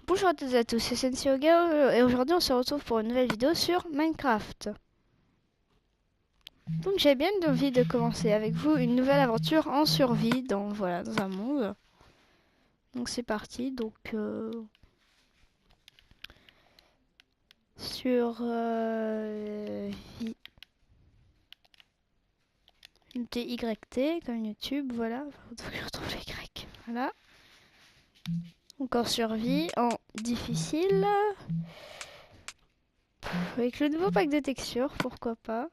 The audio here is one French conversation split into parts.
Bonjour à toutes et à tous, c'est Sensioga et aujourd'hui on se retrouve pour une nouvelle vidéo sur Minecraft. Donc j'ai bien envie de commencer avec vous une nouvelle aventure en survie dans un monde. Donc c'est parti, sur TYT comme YouTube, voilà. Faut que je retrouve les Y. Voilà. Encore survie en difficile. Avec le nouveau pack de textures, pourquoi pas.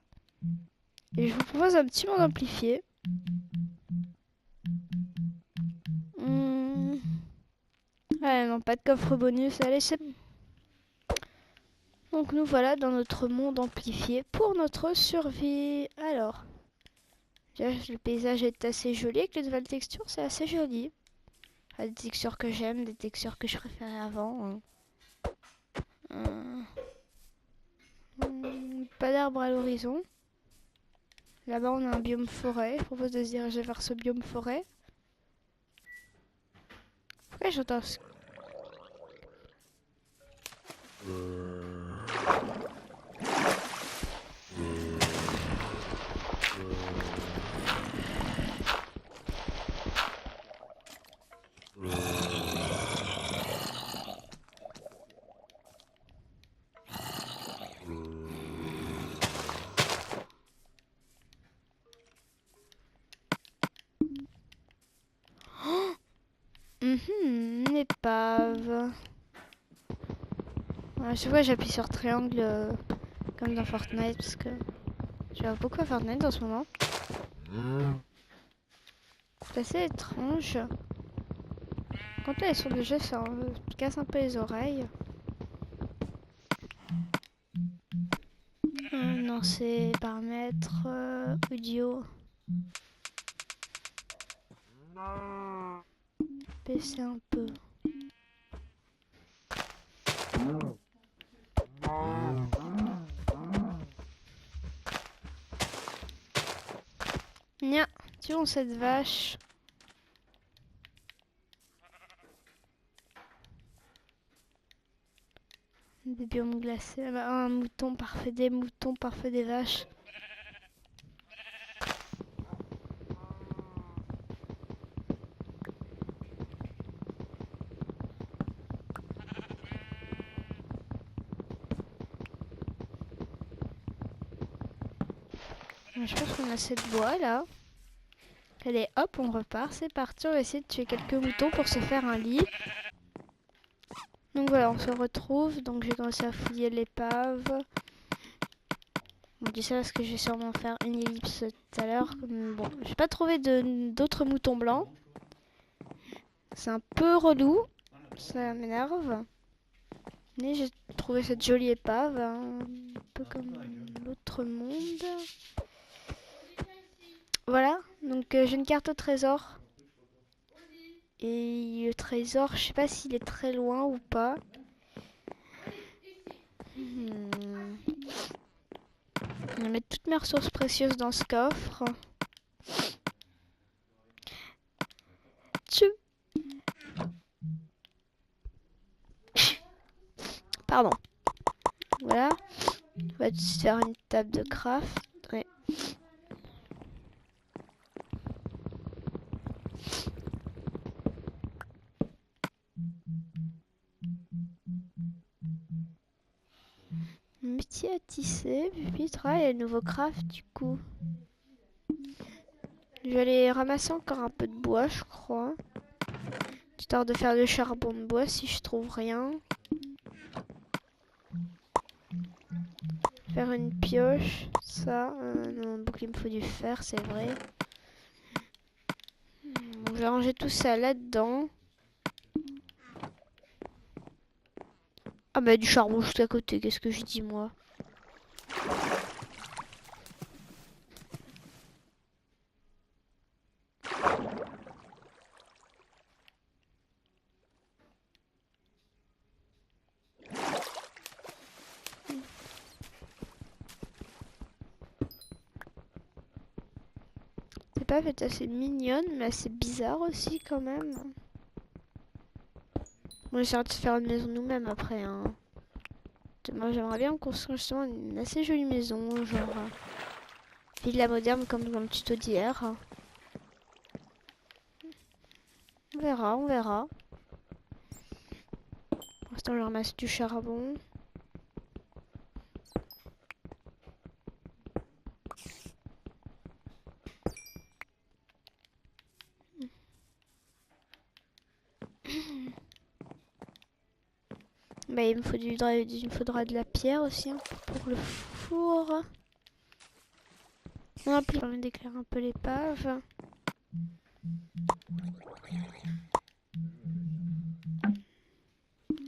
Et je vous propose un petit monde amplifié. Ouais, non, pas de coffre bonus. Allez, c'est... Donc nous voilà dans notre monde amplifié pour notre survie. Alors, déjà, le paysage est assez joli avec les nouvelles textures, c'est assez joli. Des textures que j'aime, des textures que je préférais avant. Pas d'arbre à l'horizon. Là-bas, on a un biome forêt. Je propose de se diriger vers ce biome forêt. Pourquoi j'entends ce... Une épave. À chaque fois, j'appuie sur triangle comme dans Fortnite parce que je joue beaucoup à Fortnite en ce moment. C'est assez étrange. Quand là, les sons de jeu, ça me casse un peu les oreilles. Non, c'est paramètres audio. Baisser un peu. Nia, tuons cette vache. Des biomes glacés. Un mouton parfait, des moutons parfaits, des vaches. Je pense qu'on a assez de bois là. Allez, hop, on repart. C'est parti, on va essayer de tuer quelques moutons pour se faire un lit. Donc voilà, on se retrouve. Donc j'ai commencé à fouiller l'épave. On dit ça parce que je vais sûrement faire une ellipse tout à l'heure. Bon, j'ai pas trouvé d'autres moutons blancs. C'est un peu relou. Ça m'énerve. Mais j'ai trouvé cette jolie épave. Un peu comme l'autre monde. Voilà, donc j'ai une carte au trésor. Et le trésor, je sais pas s'il est très loin ou pas. On va mettre toutes mes ressources précieuses dans ce coffre. Tchou. Pardon. Voilà. On va se faire une table de craft. Ouais. Métier à tisser, pupitre, et le nouveau craft du coup. Je vais aller ramasser encore un peu de bois, je crois. Histoire de faire le charbon de bois si je trouve rien. Faire une pioche, ça. Non, donc il me faut du fer, c'est vrai. Bon, je vais ranger tout ça là-dedans. Ah bah du charbon juste à côté, qu'est-ce que je dis moi? C'est pas fait assez mignonne, mais assez bizarre aussi quand même. On essaiera de se faire une maison nous-mêmes après. Hein. Moi j'aimerais bien construire justement une assez jolie maison, genre villa moderne comme dans le tuto d'hier. On verra, on verra. Pour l'instant je ramasse du charbon. Bah, il me faudra de la pierre aussi hein, pour le four. On a envie d'éclairer un peu l'épave.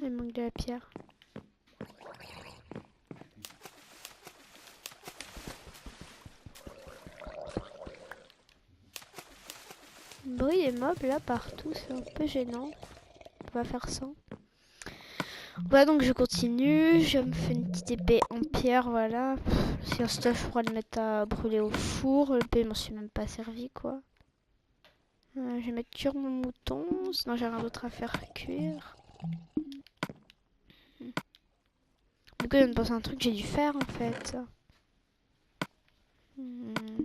Il manque de la pierre. Bruit des mobs là partout, c'est un peu gênant. On va faire ça. Voilà, donc je continue. Je me fais une petite épée en pierre, voilà. Si un stuff, je pourrais le mettre à brûler au four. L'épée, je m'en suis même pas servi, quoi. Je vais mettre cuire mon mouton, sinon j'ai rien d'autre à faire cuire. Du coup, je viens de penser à un truc que j'ai dû faire en fait.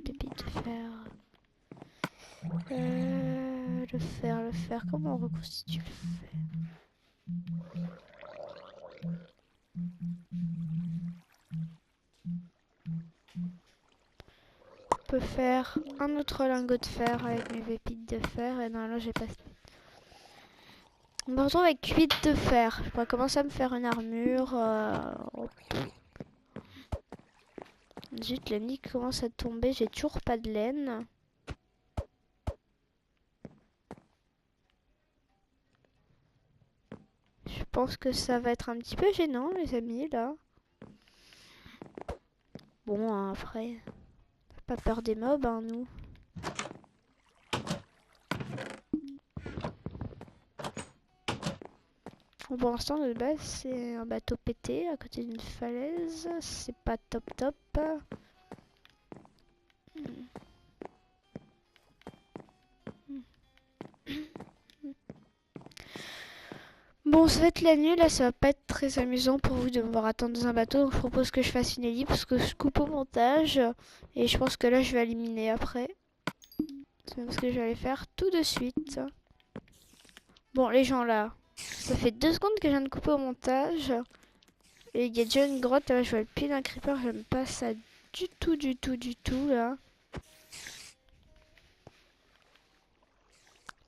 Pépite de fer. Le fer. Comment on reconstitue le fer? On peut faire un autre lingot de fer avec mes pépites de fer. Et non, là j'ai pas. On me retrouve avec 8 de fer. Je pourrais commencer à me faire une armure. Zut, la nuit commence à tomber. J'ai toujours pas de laine. Je pense que ça va être un petit peu gênant, les amis, là. Bon, hein, après, pas peur des mobs, hein, nous. Bon, pour l'instant, de base, c'est un bateau pété à côté d'une falaise. C'est pas top top. Bon, ça va être la nuit, là, ça va pas être très amusant pour vous de me voir attendre dans un bateau. Donc je propose que je fasse une ellipse parce que je coupe au montage. Et je pense que là, je vais éliminer après. C'est même ce que j'allais faire tout de suite. Bon, les gens, là, ça fait 2 secondes que je viens de couper au montage. Et il y a déjà une grotte, là, je vois le pied d'un creeper, j'aime pas ça du tout, là.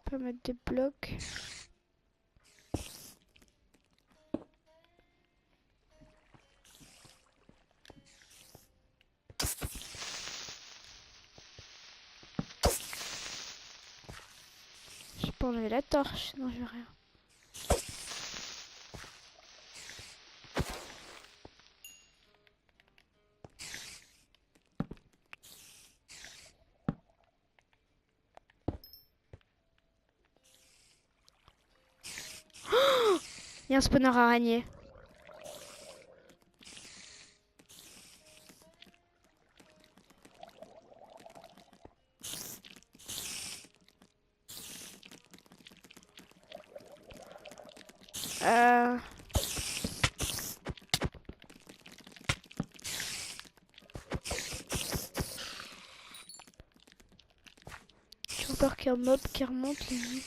On peut mettre des blocs. Je peux enlever la torche, non je veux rien. Il y a un spawner araignée. J'ai peur qu'il y ait un mob qui remonte les yeux.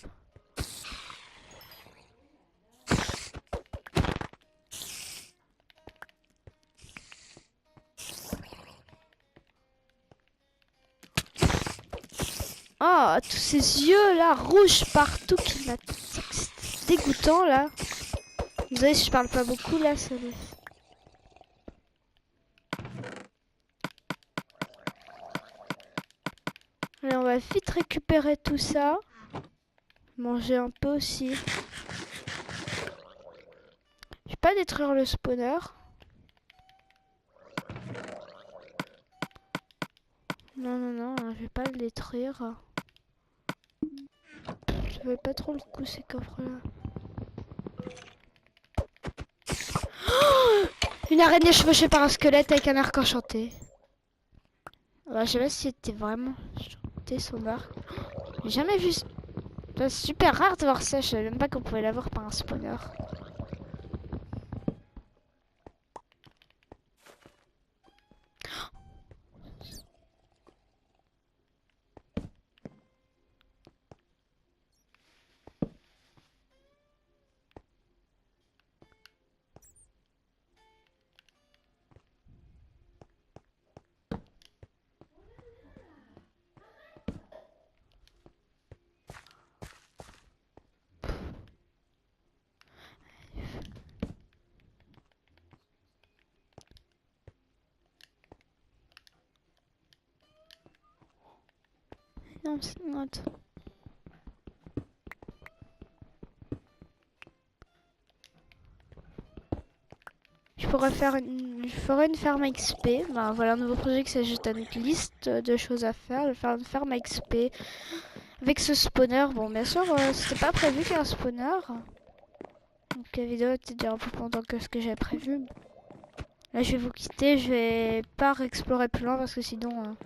Oh, tous ces yeux là, rouges partout qui m'attaquent. C'est dégoûtant là. Désolé si je parle pas beaucoup là, ça me... Allez, on va vite récupérer tout ça. Manger un peu aussi. Je vais pas détruire le spawner. Non, je vais pas le détruire. Je vais pas trop le coup ces coffres là. Oh, une araignée chevauchée par un squelette avec un arc enchanté. Alors, je sais pas si c'était vraiment enchanté son arc. J'ai jamais vu C'est super rare de voir ça, je savais même pas qu'on pouvait l'avoir par un spawner. Non, c'est une note. Je ferai une ferme XP. Ben, voilà un nouveau projet qui s'ajoute à notre liste de choses à faire. Je vais faire une ferme XP avec ce spawner. Bon, bien sûr, c'était pas prévu qu'il y ait un spawner. Donc la vidéo était déjà un peu plus longtemps que ce que j'avais prévu. Là, je vais vous quitter. Je vais pas explorer plus loin parce que sinon...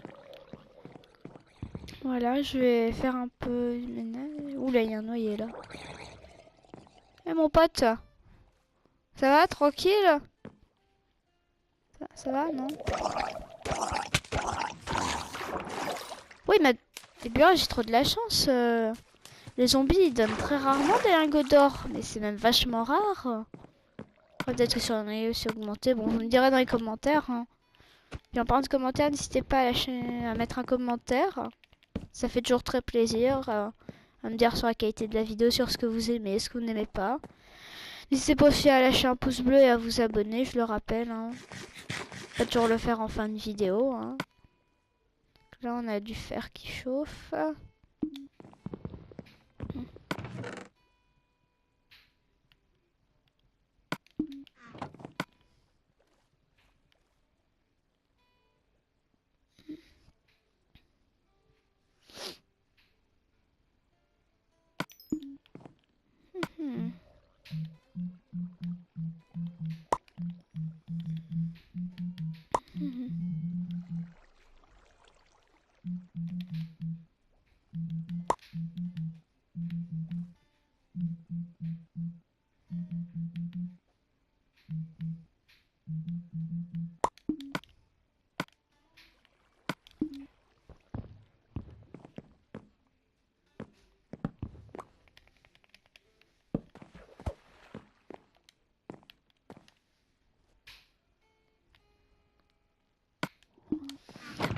Voilà, je vais faire un peu... Oula, il y a un noyé là. Eh mon pote, ça va, tranquille? Ça va, non? Oui, mais eh bien, j'ai trop de la chance. Les zombies, ils donnent très rarement des lingots d'or, mais c'est même vachement rare. Peut-être que sur un œil aussi augmenté. Bon, vous me direz dans les commentaires. Hein. Et en parlant de commentaires, n'hésitez pas à mettre un commentaire. Ça fait toujours très plaisir à me dire sur la qualité de la vidéo, sur ce que vous aimez, ce que vous n'aimez pas. N'hésitez pas aussi à lâcher un pouce bleu et à vous abonner, je le rappelle. Hein. Pas toujours le faire en fin de vidéo. Hein. Là, on a du fer qui chauffe. Hmm.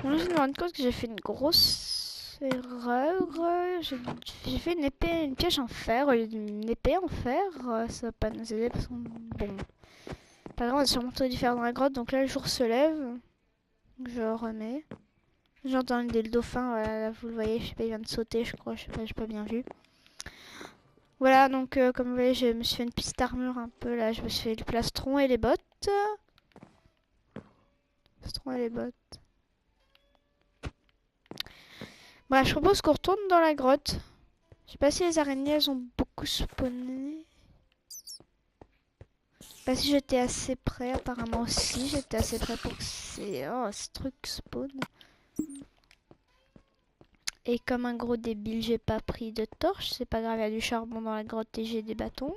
Bon, là, je me rends compte que j'ai fait une grosse erreur. J'ai fait une épée, une piège en fer au lieu d'une épée en fer. Ça va pas nous aider parce qu'on... Bon, pas grave, on a sûrement tout dû faire dans la grotte. Donc là, le jour se lève. Je remets. J'entends le dauphin, voilà, là, vous le voyez, je sais pas, il vient de sauter, je crois, je sais pas, j'ai pas bien vu. Voilà, donc comme vous voyez, je me suis fait une petite armure un peu, là, je me suis fait le plastron et les bottes. Plastron et les bottes. Bref, je propose qu'on retourne dans la grotte. Je sais pas si les araignées, elles ont beaucoup spawné. Je sais pas si j'étais assez près, apparemment aussi, j'étais assez près pour que ce truc spawn. Et comme un gros débile, j'ai pas pris de torche. C'est pas grave, il y a du charbon dans la grotte et j'ai des bâtons.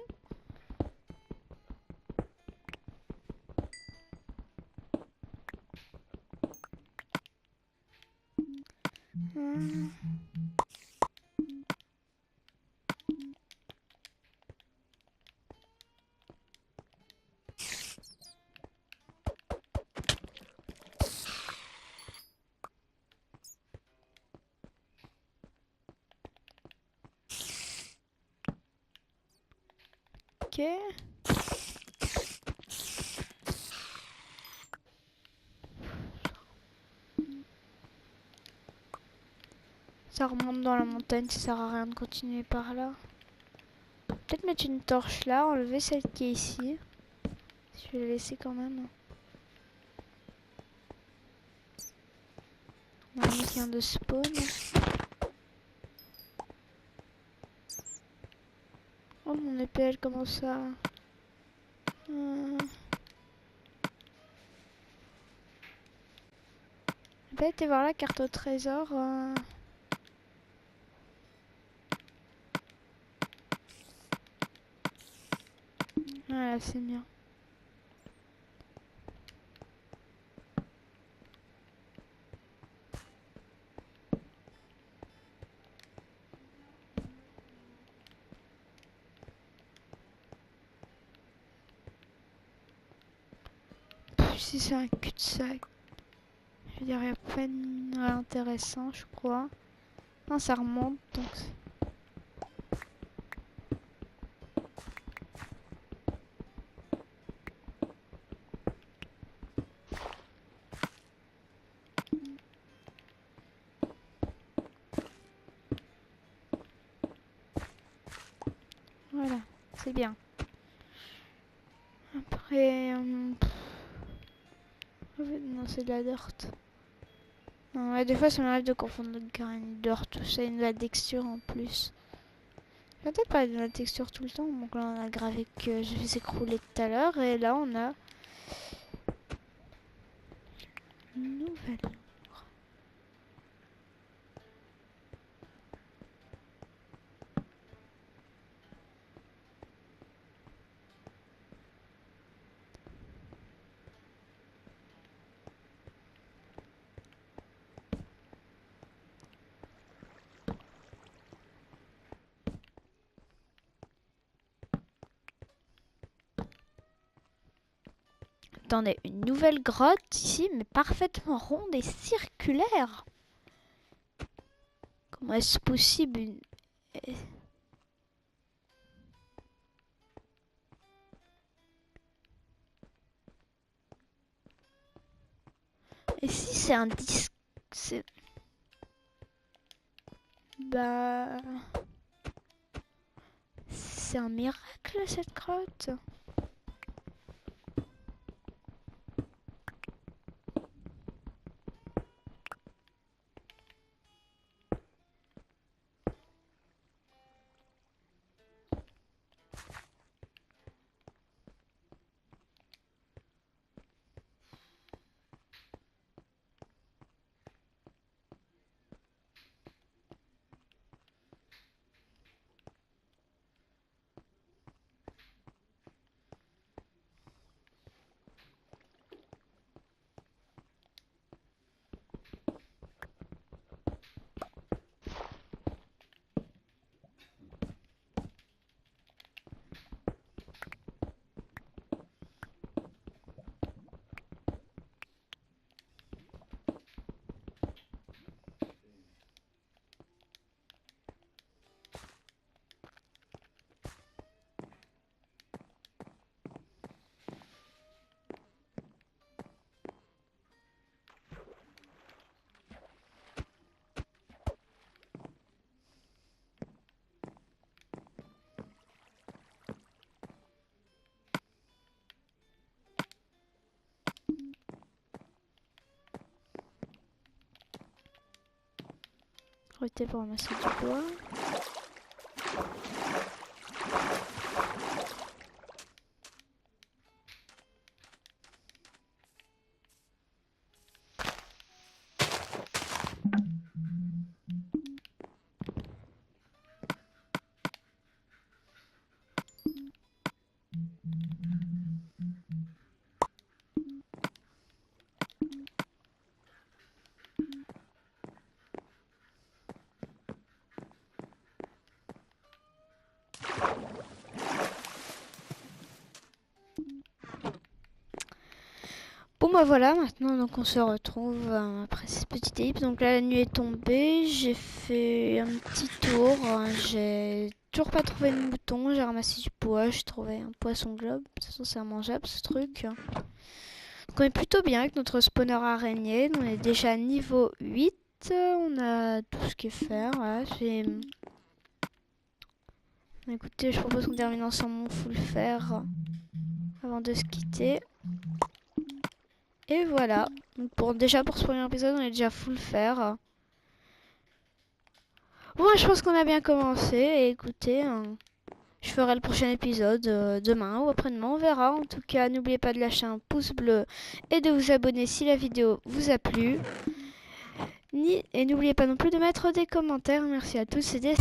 Ok. Ça remonte dans la montagne, ça sert à rien de continuer par là. Peut-être mettre une torche là, enlever celle qui est ici. Je vais la laisser quand même. On a un qui vient de spawn. Oh mon épée elle commence à... J'ai pas été voir la carte au trésor. Voilà, c'est bien. Si c'est un cul-de-sac, je veux dire, il n'y a pas de rien intéressant, je crois. Non, ça remonte, donc... Voilà, c'est bien. Après... non, c'est de la dirt. Non, ouais, des fois, ça m'arrive de confondre le grain, dirt, tout ça, et de la texture en plus. Peut-être pas de la texture tout le temps. Donc là, on a gravé que je vais écrouler tout à l'heure. Et là, on a une nouvelle. Attendez, une nouvelle grotte ici, mais parfaitement ronde et circulaire. Comment est-ce possible une... Et si c'est un disque... C'est... Bah... C'est un miracle cette grotte. Arrêtez pour ramasser du bois. Bon bah voilà, maintenant donc on se retrouve après cette petite ellipse. Donc là la nuit est tombée, j'ai fait un petit tour, j'ai toujours pas trouvé de mouton, j'ai ramassé du bois, j'ai trouvé un poisson globe, de toute façon c'est immangeable ce truc. Donc on est plutôt bien avec notre spawner araignée, on est déjà niveau 8, on a tout ce qu'il faut faire, voilà, écoutez, je propose qu'on termine ensemble mon full fer avant de se quitter. Et voilà, donc déjà pour ce premier épisode, on est déjà full fer. Bon, je pense qu'on a bien commencé. Et écoutez, je ferai le prochain épisode demain ou après-demain, on verra. En tout cas, n'oubliez pas de lâcher un pouce bleu et de vous abonner si la vidéo vous a plu. Et n'oubliez pas non plus de mettre des commentaires. Merci à tous, c'était...